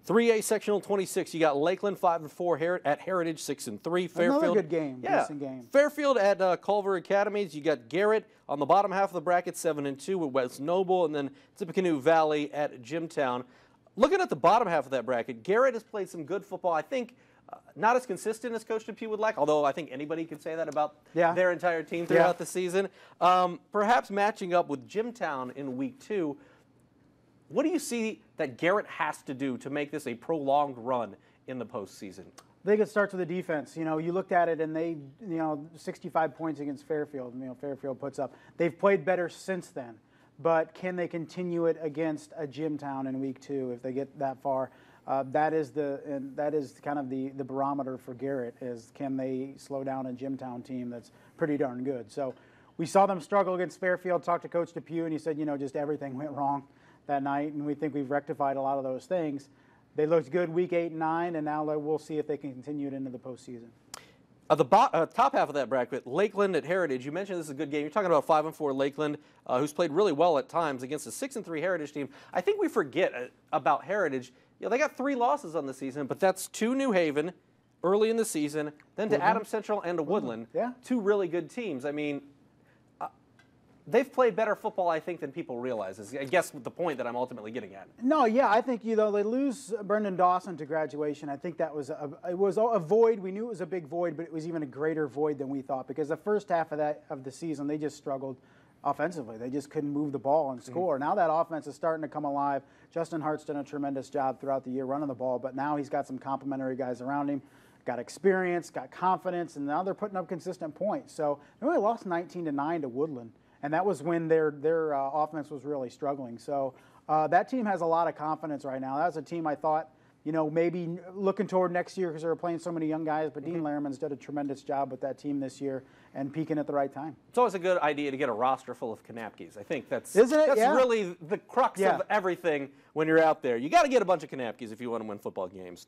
3A sectional 26. You got Lakeland 5-4 at Heritage 6-3. Fairfield, another good game, decent game. Fairfield at Culver Academies. You got Garrett on the bottom half of the bracket 7-2 with West Noble, and then Tippecanoe Valley at Jimtown. Looking at the bottom half of that bracket, Garrett has played some good football. I think not as consistent as Coach Depew would like, although I think anybody could say that about their entire team throughout the season. Perhaps matching up with Jimtown in week 2. What do you see that Garrett has to do to make this a prolonged run in the postseason? I think it starts with the defense. You know, you looked at it and they, 65 points against Fairfield. Fairfield puts up. They've played better since then, but can they continue it against a Jimtown in week 2 if they get that far? That is kind of the barometer for Garrett, is can they slow down a Jimtown team that's pretty darn good. So we saw them struggle against Fairfield. Talked to Coach Depew and he said, just everything went wrong that night, and we think we've rectified a lot of those things. They looked good week 8 and 9, and now we'll see if they can continue it into the postseason. The top half of that bracket, Lakeland at Heritage. You mentioned this is a good game. You're talking about 5-4 Lakeland, who's played really well at times against a 6-3 Heritage team. I think we forget about Heritage. They got 3 losses on the season, but that's to New Haven early in the season, then to Adams Central and to Woodland. Yeah. 2 really good teams. I mean, they've played better football, I think, than people realize, is, I guess, the point that I'm ultimately getting at. No, yeah, I think, they lose Brendan Dawson to graduation. I think that was it was a void. We knew it was a big void, but it was even a greater void than we thought, because the first half of the season, they just struggled offensively. They just couldn't move the ball and score. Now that offense is starting to come alive. Justin Hart's done a tremendous job throughout the year running the ball, but now he's got some complimentary guys around him, got experience, got confidence, and now they're putting up consistent points. So they only lost 19-9 to Woodland. And that was when their offense was really struggling. So that team has a lot of confidence right now. That was a team I thought, maybe looking toward next year, because they were playing so many young guys. But Dean Lehrman's did a tremendous job with that team this year and peaking at the right time. It's always a good idea to get a roster full of Kanapkis. I think that's really the crux of everything when you're out there. You got to get a bunch of Kanapkis if you want to win football games.